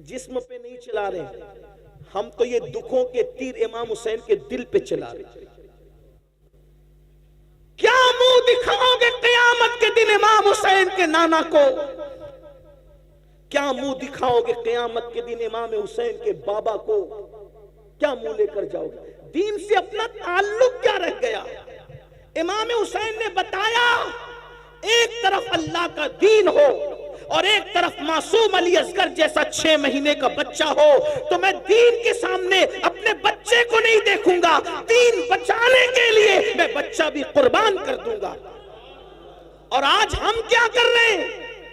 جسم پہ نہیں چلا رہے, ہم تو یہ دکھوں کے تیر امام حسین کے دل پہ چلا رہے. کیا منہ دکھاؤ گے قیامت کے دن امام حسین کے نانا کو, کیا منہ دکھاؤ گے قیامت کے دن امام حسین کے بابا کو, کیا منہ لے کر جاؤ گے. دین سے اپنا تعلق کیا رہ گیا. امام حسین نے بتایا ایک طرف اللہ کا دین ہو اور ایک طرف معصوم علی اصغر جیسا 6 مہینے کا بچہ ہو تو میں دین کے سامنے اپنے بچے کو نہیں دیکھوں گا, دین بچانے کے لیے میں بچہ بھی قربان کر دوں گا. اور آج ہم کیا کر رہے ہیں,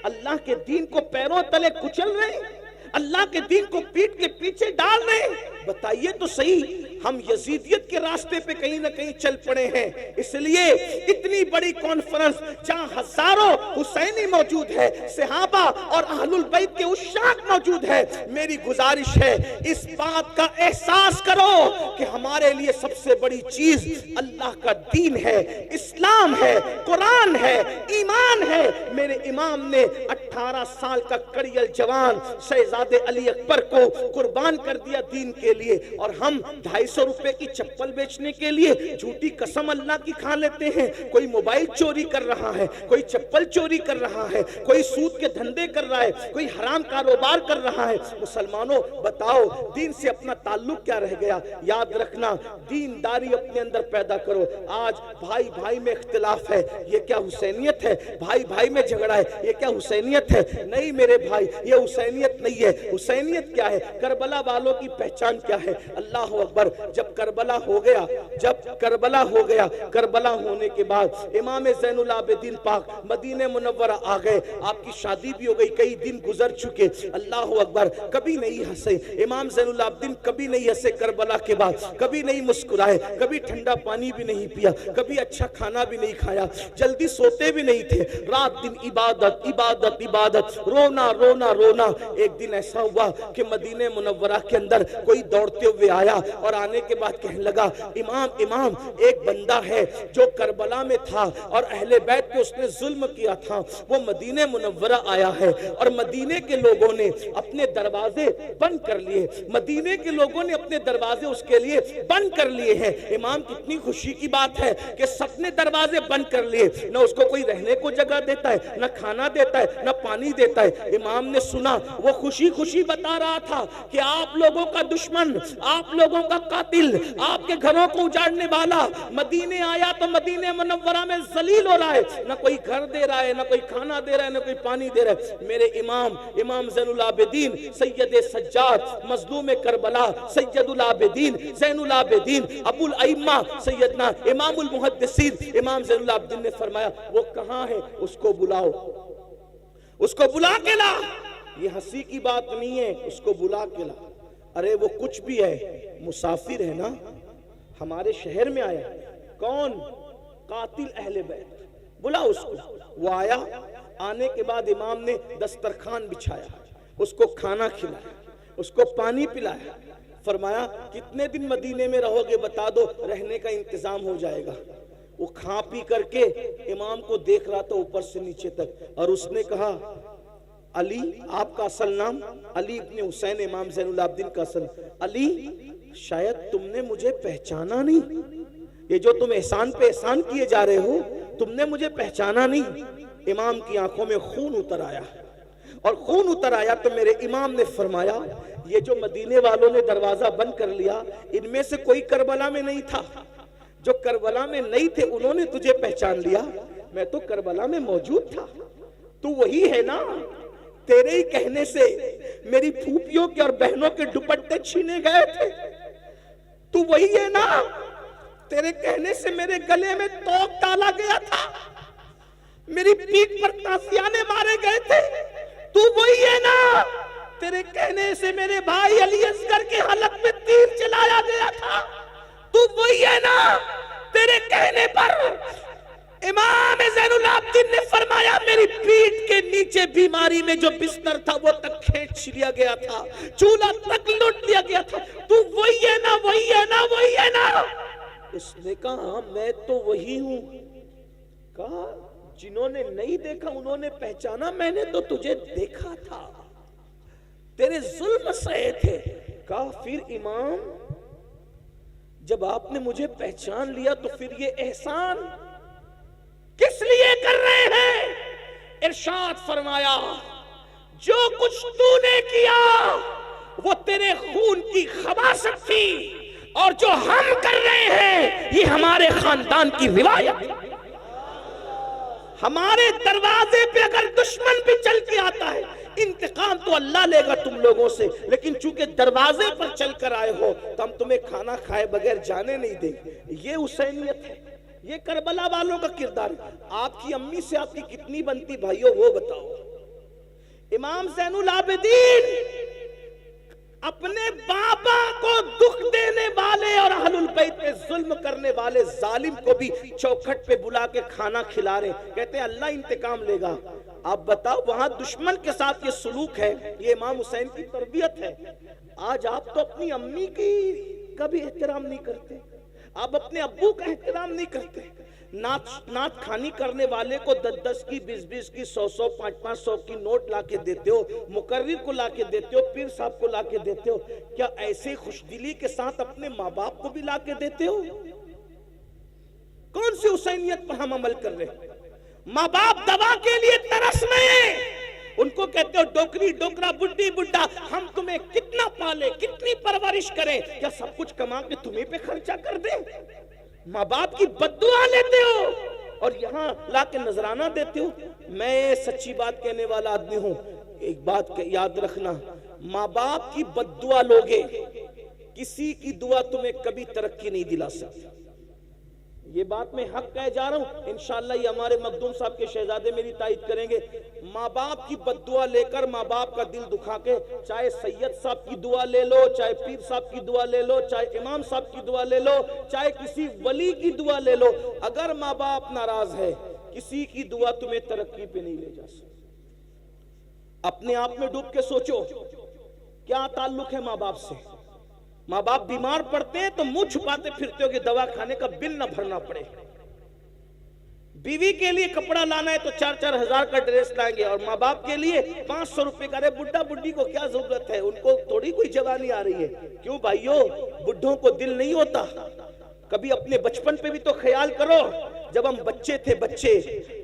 اللہ کے دین کو پیروں تلے کچل رہے ہیں, اللہ کے دین کو پیٹ کے پیچھے ڈال رہے ہیں. بتائیے تو صحیح, ہم یزیدیت کے راستے پہ کہیں نہ کہیں چل پڑے ہیں. اس لیے اتنی بڑی کانفرنس جہاں ہزاروں حسینی موجود ہے, صحابہ اور اہل البیت کے عشاق موجود ہے, میری گزارش ہے اس بات کا احساس کرو کہ ہمارے لیے سب سے بڑی چیز اللہ کا دین ہے, اسلام ہے, قرآن ہے, ایمان ہے. میرے امام نے 18 سال کا کڑیل جوان شہزادے علی اکبر کو قربان کر دیا دین کے لیے, اور ہم 250 روپے کی چپل بیچنے کے لیے جھوٹی قسم اللہ کی کھا لیتے ہیں. کوئی موبائل چوری کر رہا ہے, کوئی چپل چوری کر رہا ہے, کوئی سود کے دھندے کر رہا ہے, کوئی حرام کاروبار کر رہا ہے. مسلمانوں بتاؤ دین سے اپنا تعلق کیا رہ گیا؟ یاد رکھنا, دینداری اپنے اندر پیدا کرو. آج بھائی بھائی میں اختلاف ہے, یہ کیا حسینیت ہے؟ بھائی بھائی میں جھگڑا ہے, یہ کیا حسینیت ہے؟ نہیں میرے بھائی, یہ حسینیت نہیں ہے. حسینیت کیا ہے؟ کربلا والوں کی پہچان کیا ہے؟ اللہ اکبر. جب کربلا ہو گیا, کربلا ہونے کے بعد امام زین العابدین پاک مدینہ منورہ آ گئے. آپ کی شادی بھی ہو گئی, کئی دن گزر چکے. اللہ اکبر. کبھی نہیں ہنسے امام زین العابدین, کبھی نہیں ہنسے کربلا کے بعد, کبھی نہیں مسکرائے, کبھی ٹھنڈا پانی بھی نہیں پیا, کبھی اچھا کھانا بھی نہیں کھایا, جلدی سوتے بھی نہیں تھے. رات دن عبادت عبادت عبادت, رونا رونا رونا. ایک دن ایسا ہوا کہ مدینہ منورہ کے اندر کوئی دوڑتے ہوئے آیا اور آنے کے بعد کہنے لگا, امام ایک بندہ ہے جو کربلا میں تھا اور اہل بیت پہ اس نے ظلم کیا تھا, وہ مدینہ منورہ آیا ہے اور مدینے کے لوگوں نے اپنے دروازے بند کر لیے, مدینے کے لوگوں نے اپنے دروازے اس کے لیے بند کر لیے ہیں. امام کتنی خوشی کی بات ہے کہ سب نے دروازے بند کر لیے, نہ اس کو کوئی رہنے کو جگہ دیتا ہے, نہ کھانا دیتا ہے, نہ پانی دیتا ہے. امام نے سنا, وہ خوشی خوشی بتا رہا تھا کہ آپ لوگوں کا دشمن, آپ لوگوں کا قاتل, آپ کے گھروں کو اجاڑنے والا مدینے آیا تو مدینہ منورہ میں ذلیل ہو رہا ہے, نہ کوئی گھر دے رہا ہے, نہ کوئی کھانا دے رہا ہے, نہ کوئی پانی دے رہا ہے. میرے امام زین العابدین سید سجاد مظلوم کربلا سید العابدین زین العابدین ابو الائمہ سیدنا امام المحدثین امام زین العابدین نے فرمایا, وہ کہاں ہے؟ اس کو بلاؤ, اس کو بلا کے لا. یہ ہنسی کی بات نہیں ہے, اس کو بلا کے لا. ارے وہ کچھ بھی ہے, مسافر ہے نا, ہمارے شہر میں آیا. کون؟ قاتل اہل بیت. بلا اس کو. وہ آیا, آنے کے بعد امام نے دسترخوان بچھایا, اس کو کھانا کھلایا, اس کو پانی پلایا. فرمایا کتنے دن مدینے میں رہو گے بتا دو, رہنے کا انتظام ہو جائے گا. وہ کھا پی کر کے امام کو دیکھ رہا تھا اوپر سے نیچے تک, اور اس نے کہا, علی, آپ کا اصل نام علی ابن حسین, امام زین العابدین کا اصل علی, شاید تم نے مجھے پہچانا نہیں. یہ جو تم احسان پہ احسان کیے جا رہے ہو, تم نے مجھے پہچانا نہیں. امام کی آنکھوں میں خون اتر آیا, اور خون اتر آیا تو میرے امام نے فرمایا, یہ جو مدینے والوں نے دروازہ بند کر لیا, ان میں سے کوئی کربلا میں نہیں تھا. جو کربلا میں نہیں تھے انہوں نے تجھے پہچان لیا, میں تو کربلا میں موجود تھا. تو وہی ہے نا, تیرے ہی کہنے سے میری پھوپھیوں کے اور بہنوں کے دوپٹے چھینے گئے تھے. تو وہی ہے نا, تیرے کہنے سے میرے گلے میں توق ڈالا گیا تھا, میری پیٹھ پر تازیانے مارے گئے تھے. تو وہی ہے نا, تیرے کہنے سے میرے بھائی علی اصغر کے حلق میں تیر چلایا گیا تھا. تو وہی ہے نا, تیرے کہنے پر امام زین العابدین نے فرمایا میری پیٹھ کے نیچے بیماری میں جو بستر تھا وہ تک کھینچ لیا گیا تھا, چولہا تک لوٹ لیا گیا تھا. تو وہی ہے نا, وہی ہے نا, وہی ہے نا. اس نے کہا میں تو وہی ہوں. کہا جنہوں نے نہیں دیکھا انہوں نے پہچانا, میں نے تو تجھے دیکھا تھا, تیرے ظلم سہے تھے. کہا پھر امام, جب آپ نے مجھے پہچان لیا تو پھر یہ احسان کس لیے کر رہے ہیں؟ ارشاد فرمایا, جو کچھ تو نے کیا وہ تیرے خون کی خباثت تھی, اور جو ہم کر رہے ہیں یہ ہمارے خاندان کی روایت. ہمارے دروازے پہ اگر دشمن بھی چل کے آتا ہے, انتقام تو اللہ لے گا تم لوگوں سے, لیکن چونکہ دروازے پر چل کر آئے ہو تو ہم تمہیں کھانا کھائے بغیر جانے نہیں دیں گے. یہ حسینیت ہے, یہ کربلا والوں کا کردار ہے. آپ کی امی سے آپ کی کتنی بنتی بھائیوں وہ بتاؤ. امام زین العابدین اپنے بابا کو دکھ دینے والے اور اہل البیت پہ ظلم کرنے والے ظالم کو بھی چوکھٹ پہ بلا کے کھانا کھلا رہے، کہتے ہیں اللہ انتقام لے گا۔ آپ بتاؤ وہاں دشمن کے ساتھ یہ سلوک ہے، یہ امام حسین کی تربیت ہے۔ آج آپ تو اپنی امی کی کبھی احترام نہیں کرتے، آپ اپنے ابو کا احترام نہیں کرتے۔ نعت خانی کرنے والے کو 10 کی 20 کی 100 500 کی نوٹ لا کے دیتے ہو، مقرر کو لا کے دیتے ہو، پیر صاحب کو لا کے دیتے ہو، کیا ایسے خوش دلی کے ساتھ اپنے ماں باپ کو بھی لا کے دیتے ہو؟ کون سی حسینیت پر ہم عمل کر رہے ہیں؟ ماں باپ دوا کے لیے ترس رہے ہیں، ان کو کہتے ہو ڈوکری ڈوکرا بڈھی بڈھا، ہم تمہیں کتنا پالے کتنی پرورش کریں، کیا سب کچھ کما کے تمہیں پہ خرچہ کر دیں؟ ماں باپ کی بددعا لیتے ہو اور یہاں لا کے نذرانہ دیتے ہو۔ میں سچی بات کہنے والا آدمی ہوں، ایک بات یاد رکھنا، ماں باپ کی بددعا لوگے، کسی کی دعا تمہیں کبھی ترقی نہیں دلا سکتی۔ یہ بات میں حق کہہ جا رہا ہوں، انشاءاللہ یہ ہمارے مخدوم صاحب کے شہزادے میری تائید کریں گے۔ ماں باپ کی بددعا لے کر ماں باپ کا دل دکھا کے، چاہے سید صاحب کی دعا لے لو، چاہے پیر صاحب کی دعا لے لو، چاہے امام صاحب کی دعا لے لو، چاہے کسی ولی کی دعا لے لو، اگر ماں باپ ناراض ہے کسی کی دعا تمہیں ترقی پہ نہیں لے جا سکتی۔ اپنے آپ میں ڈوب کے سوچو کیا تعلق ہے ماں باپ سے؟ ماں باپ بیمار پڑتے ہیں تو منہ چھپاتے پھرتے ہو کہ دوا کھانے کا بل نہ بھرنا پڑے۔ بیوی کے لیے کپڑا لانا ہے تو 4-4 ہزار کا ڈریس لائیں گے، اور ماں باپ کے لیے 500 روپے کا۔ بڈھا بڈھی کو کیا ضرورت ہے، ان کو تھوڑی کوئی جوانی آ رہی ہے۔ کیوں بھائیو، بڈھوں کو دل نہیں ہوتا؟ کبھی اپنے بچپن پہ بھی تو خیال کرو، جب ہم بچے تھے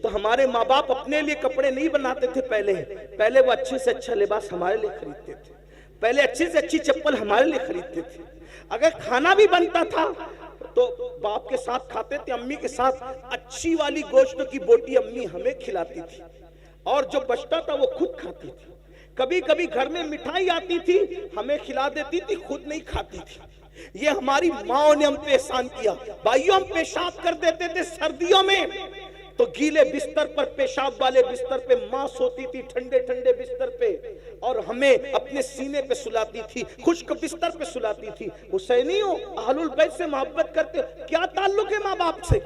تو ہمارے ماں باپ اپنے لیے کپڑے نہیں بناتے تھے، پہلے وہ اچھے سے اچھا لباس ہمارے لیے خریدتے تھے، پہلے اچھی سے اچھی چپل ہمارے لیے خریدتے تھے۔ اگر کھانا بھی بنتا تھا تو باپ کے ساتھ کھاتے تھے، امی کے ساتھ اچھی والی گوشت کی بوٹی امی ہمیں کھلاتی تھی، اور جو بچتا تھا وہ خود کھاتی تھی۔ کبھی کبھی گھر میں مٹھائی آتی تھی، ہمیں کھلا دیتی تھی، خود نہیں کھاتی تھی۔ یہ ہماری ماں نے ہم پہ احسان کیا۔ بھائیوں، ہم پیشاب کر دیتے تھے سردیوں میں تو گیلے بستر پر، پیشاب والے بستر پہ ماں سوتی تھی، ٹھنڈے ٹھنڈے بستر پہ، اور ہمیں اپنے سینے پہ سلاتی تھی، خشک بستر پہ سلاتی تھی۔ حسینیوں، اہل البیت سے محبت کرتے، کیا تعلق ہے ماں باپ سے؟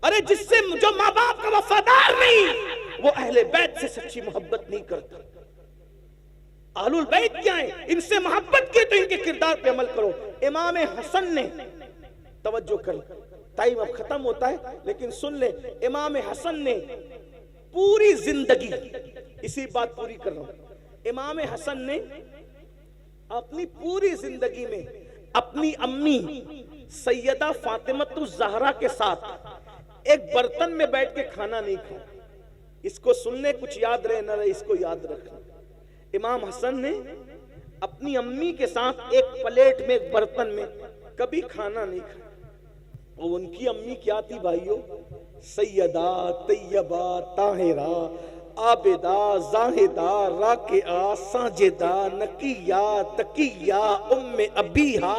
ارے جس سے جو ماں باپ کا وفادار نہیں، وہ اہل بیت سے سچی محبت نہیں کرتا۔ اہل البیت کیا ہیں؟ ان سے محبت کی تو ان کے کردار پہ عمل کرو۔ امام حسن نے، توجہ کریں، ٹائم اب ختم ہوتا ہے لیکن سن لیں، امام حسن نے پوری زندگی، اسی بات پوری کر رہا ہوں، امام حسن نے اپنی پوری زندگی میں اپنی امی سیدہ فاطمہ الزہرا کے ساتھ ایک برتن میں بیٹھ کے کھانا نہیں کھایا۔ اس کو سننے کچھ یاد رہے نہ رہے، اس کو یاد رکھنا۔ امام حسن نے اپنی امی کے ساتھ ایک پلیٹ میں، ایک برتن میں کبھی کھانا نہیں کھایا۔ اور ان کی امی کیا تھی بھائیو؟ سیدہ، طیبہ، طاہرہ، عابدہ، زاہدہ، راکعہ، ساجدہ، نقیہ، تقیہ، ام ابیہا۔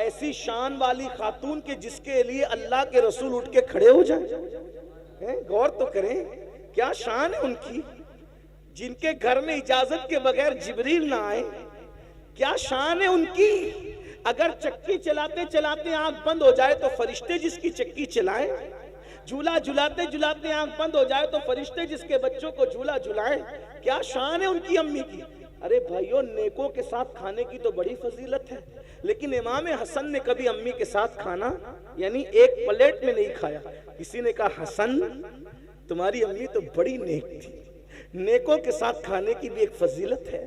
ایسی شان والی خاتون کے جس کے لیے اللہ کے رسول اٹھ کے کھڑے ہو جائیں۔ غور تو کریں، کیا شان ہے ان کی، جن کے گھر میں اجازت کے بغیر جبریل نہ آئے۔ کیا شان ہے ان کی، اگر چکی چلاتے چلاتے آنکھ بند ہو جائے تو فرشتے جس کی چکی چلائیں، جھولا جھلاتے جھلاتے آنکھ بند ہو جائے تو فرشتے جس کے بچوں کو جھولا جھلائیں۔ کیا شان ہے ان کی امی کی۔ ارے بھائیوں، نیکوں کے ساتھ کھانے کی تو بڑی فضیلت ہے، لیکن امام حسن نے کبھی امی کے ساتھ کھانا یعنی ایک پلیٹ میں نہیں کھایا۔ کسی نے کہا حسن تمہاری امی تو بڑی نیک تھی، نیکوں کے ساتھ کھانے کی بھی ایک فضیلت ہے،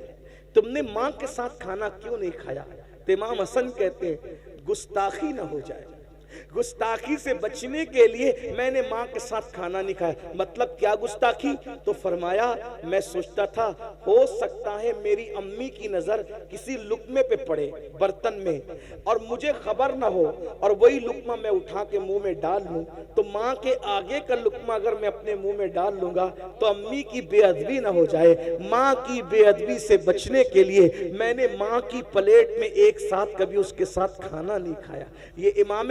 تم نے ماں کے ساتھ کھانا کیوں نہیں کھایا؟ تو امام حسن کہتے ہیں گستاخی نہ ہو جائے، گستاخی سے بچنے کے لیے میں نے ماں کے ساتھ کھانا نہیں کھایا۔ مطلب کیا گستاخی؟ تو فرمایا میں سوچتا تھا ہو سکتا ہے میری امی کی نظر کسی لقمے پہ پڑے برتن میں اور مجھے خبر نہ ہو، اور وہی لقمہ میں اٹھا کے منہ میں ڈال لوں، تو ماں کے آگے کا لقمہ اگر میں اپنے منہ میں ڈال لوں گا تو امی کی بے ادبی نہ ہو جائے۔ ماں کی بے ادبی سے بچنے کے لیے میں نے ماں کی پلیٹ میں ایک ساتھ کبھی اس کے ساتھ کھانا نہیں کھایا۔ یہ امام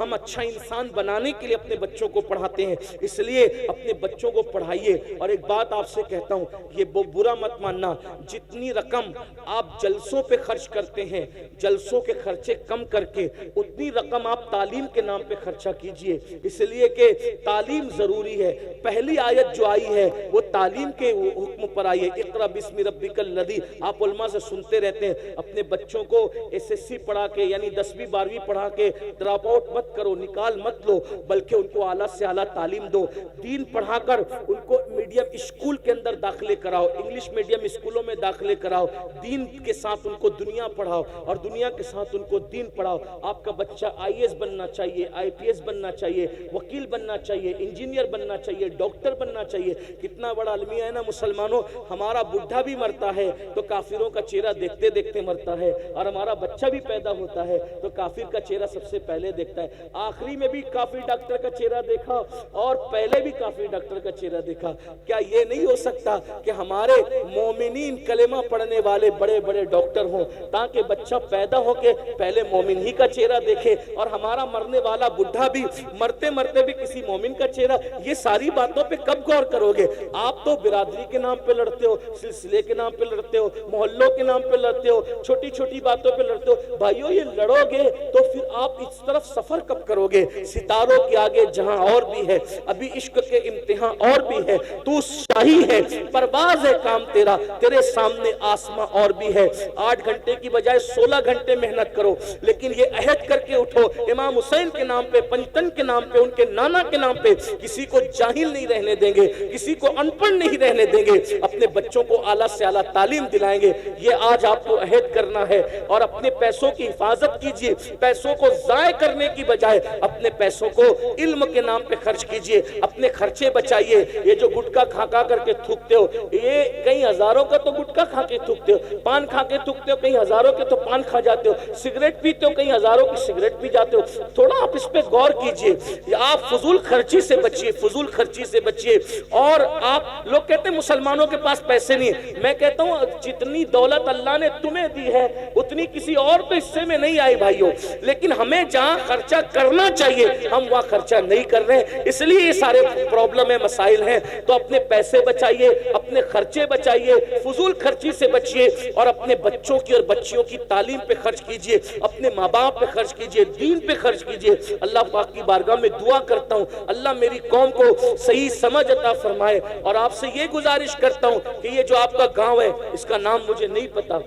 ہم اچھا انسان بنانے کے لیے اپنے بچوں کو پڑھاتے ہیں، اس لیے اپنے بچوں کو پڑھائیے۔ اور ایک بات آپ سے کہتا ہوں، یہ برا مت ماننا، جتنی رقم آپ جلسوں پہ خرچ کرتے ہیں، جلسوں کے خرچے کم کر کے اتنی رقم آپ تعلیم کے نام پہ خرچہ کیجئے، اس لیے کہ تعلیم ضروری ہے۔ پہلی آیت جو آئی ہے وہ تعلیم کے حکم پر آئی ہے، اقرأ بسم ربک الذی۔ آپ علماء سے سنتے رہتے ہیں، اپنے بچوں کو SSC پڑھا کے یعنی 10ویں 12ویں پڑھا کے ڈراپ آؤٹ مت کرو، نکال مت لو، بلکہ ان کو اعلیٰ سے اعلیٰ تعلیم دو، دین پڑھا کر ان کو میڈیم اسکول کے اندر داخلے کراؤ، انگلش میڈیم اسکولوں میں داخلے کراؤ، دین کے ساتھ ان کو دنیا پڑھاؤ اور دنیا کے ساتھ ان کو دین پڑھاؤ۔ آپ کا بچہ IAS بننا چاہیے، IPS بننا چاہیے، وکیل بننا چاہیے، انجینئر بننا چاہیے، ڈاکٹر بننا چاہیے۔ کتنا بڑا المیہ ہے نا مسلمانوں، ہمارا بڈھا بھی مرتا ہے تو کافروں کا چہرہ دیکھتے دیکھتے مرتا ہے، اور ہمارا بچہ بھی پیدا ہوتا ہے تو کافر کا چہرہ سب سے پہلے دیکھتا ہے۔ آخری میں بھی کافر ڈاکٹر کا چہرہ دیکھا اور پہلے بھی کافر ڈاکٹر کا چہرہ دیکھا۔ کیا یہ نہیں ہو سکتا کہ ہمارے مومنین کلمہ پڑھنے والے بڑے بڑے ڈاکٹر ہوں، تاکہ بچہ پیدا ہو کے پہلے مومن ہی کا چہرہ دیکھے، اور ہمارا مرنے والا بڈھا بھی مرتے مرتے بھی کسی مومن کا چہرہ؟ یہ ساری باتوں پہ کب غور کرو گے؟ آپ تو برادری کے نام پہ لڑتے ہو، سلسلے کے نام پہ لڑتے ہو، محلوں کے نام پہ لڑتے ہو، چھوٹی چھوٹی باتوں پہ لڑتے ہو۔ بھائیو یہ لڑو گے تو پھر آپ اس طرف سفر کب کرو گے؟ ستاروں کے آگے جہاں اور بھی ہے، ابھی عشق کے امتحان اور بھی ہے، تو شاہی ہے، پرواز ہے کام تیرا، تیرے سامنے آسماں اور بھی ہے۔ 8 گھنٹے کی بجائے 16 گھنٹے محنت کرو، لیکن یہ عہد کر کے اٹھو، امام حسین کے نام پہ، پنجتن کے نام پہ، ان کے نانا کے نام پہ کسی کو جاہل نہیں رہنے دیں گے، کسی کو ان پڑھ نہیں رہنے دیں گے، اپنے بچوں کو اعلیٰ سے اعلیٰ تعلیم دلائیں گے۔ یہ آج آپ کو عہد کرنا ہے، اور اپنے پیسوں کی حفاظت کیجئے، پیسوں کو ضائع کرنے کی بجائے اپنے پیسوں کو علم کے نام پہ خرچ کیجئے، اپنے خرچے بچائیے۔ یہ جو گٹکا کھا کر کے تھوکتے ہو، یہ کئی ہزاروں کا تو گٹکا کھا کے تھوکتے ہو، پان کھا کے تھوکتے ہو، کئی ہزاروں کے تو پان کھا جاتے ہو، سگریٹ پیتے ہو، کئی ہزاروں کی سگریٹ پی جاتے ہو۔ تھوڑا آپ اس پہ غور کیجئے، آپ فضول خرچی سے بچیے، فضول خرچی سے بچیے۔ اور آپ لوگ کہتے ہیں مسلمانوں کے پاس پیسے نہیں، میں کہتا ہوں جتنی دولت اللہ نے تمہیں دی ہے اتنی کسی اور تو حصے میں نہیں آئی بھائیوں، لیکن ہمیں جہاں خرچہ کرنا چاہیے ہم وہاں خرچہ نہیں کر رہے، اس لیے یہ سارے پرابلم ہیں، مسائل ہیں۔ تو اپنے پیسے بچائیے، اپنے خرچے بچائیے، فضول خرچی سے بچیے، اور اپنے بچوں کی اور بچیوں کی تعلیم پہ خرچ کیجئے، اپنے ماں باپ پہ خرچ کیجئے، دین پہ خرچ کیجئے۔ اللہ پاک کی بارگاہ میں دعا کرتا ہوں اللہ میری قوم کو صحیح سمجھ عطا فرمائے، اور آپ سے یہ گزارش کرتا ہوں کہ یہ جو آپ کا گاؤں ہے اس کا نام مجھے نہیں پتا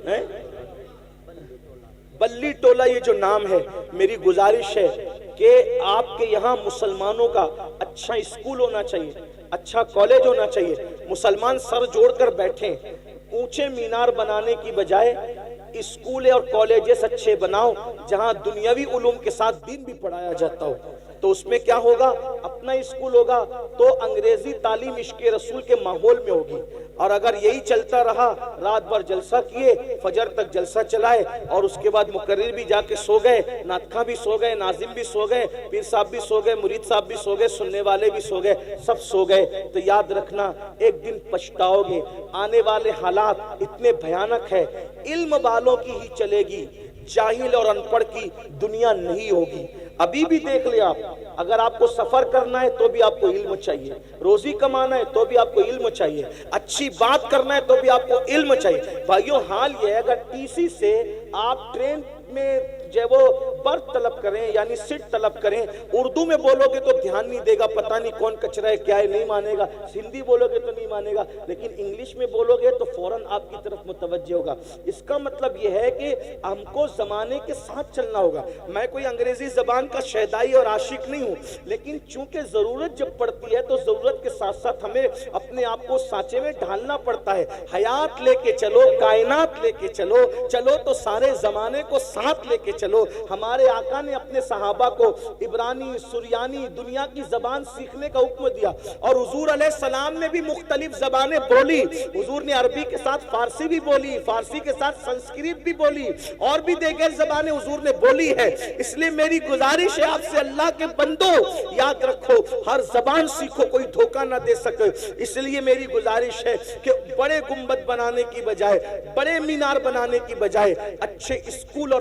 ہے، بلی ٹولہ یہ جو نام ہے، میری گزارش ہے کہ آپ کے یہاں مسلمانوں کا اچھا اسکول ہونا چاہیے، اچھا کالج ہونا چاہیے، مسلمان سر جوڑ کر بیٹھیں، اونچے مینار بنانے کی بجائے اسکول اور کالجز اچھے بناؤ جہاں دنیاوی علوم کے ساتھ دین بھی پڑھایا جاتا ہو۔ تو اس میں کیا ہوگا؟ اپنا اسکول ہوگا تو انگریزی تعلیم عشق رسول کے ماحول میں ہوگی، اور اگر یہی چلتا رہا رات بھر جلسہ کیے، فجر تک جلسہ چلائے، اور اس کے بعد مقرر بھی جا کے سو گئے، ناطقہ بھی سو گئے، ناظم بھی سو گئے، پیر صاحب بھی سو گئے، مرید صاحب بھی سو گئے، سننے والے بھی سو گئے، سب سو گئے، تو یاد رکھنا ایک دن پچھتاؤ گے۔ آنے والے حالات اتنے بھیانک ہے، علم والوں کی ہی چلے گی، جاہل اور ان پڑھ کی دنیا نہیں ہوگی۔ ابھی بھی دیکھ لیں آپ، اگر آپ کو سفر کرنا ہے تو بھی آپ کو علم چاہیے، روزی کمانا ہے تو بھی آپ کو علم چاہیے، اچھی بات کرنا ہے تو بھی آپ کو علم چاہیے۔ بھائیوں حال یہ ہے، اگر TC سے آپ ٹرین میں جو وہ برتھ طلب کریں یعنی سیٹ طلب کریں، اردو میں بولو گے تو دھیان نہیں دے گا، پتہ نہیں کون کچرا ہے کیا ہے، نہیں مانے گا، ہندی بولو گے تو نہیں مانے گا، لیکن انگلش میں بولو گے تو فوراً آپ کی طرف متوجہ ہوگا۔ اس کا مطلب یہ ہے کہ ہم کو زمانے کے ساتھ چلنا ہوگا۔ میں کوئی انگریزی زبان کا شیدائی اور عاشق نہیں ہوں، لیکن چونکہ ضرورت جب پڑتی ہے تو ضرورت کے ساتھ ساتھ ہمیں اپنے آپ کو سانچے میں ڈھالنا پڑتا ہے۔ حیات لے کے چلو، کائنات لے کے چلو، چلو تو سارے زمانے کو ساتھ لے کے چلو۔ ہمارے آقا نے اپنے صحابہ کو عبرانی، سریانی، دنیا کی زبان سیکھنے کا حکم دیا، اور حضور علیہ السلام نے بھی مختلف زبانیں بولی۔ حضور نے عربی کے ساتھ فارسی بھی بولی، فارسی کے ساتھ سنسکرت بھی بولی، اور بھی دیگر زبانیں حضور نے بولی ہے۔ اس لیے میری گزارش ہے آپ سے، اللہ کے بندو یاد رکھو ہر زبان سیکھو، کوئی دھوکہ نہ دے سکے۔ اس لیے میری گزارش ہے کہ بڑے گنبد بنانے کی بجائے، بڑے مینار بنانے کی بجائے اچھے اسکول اور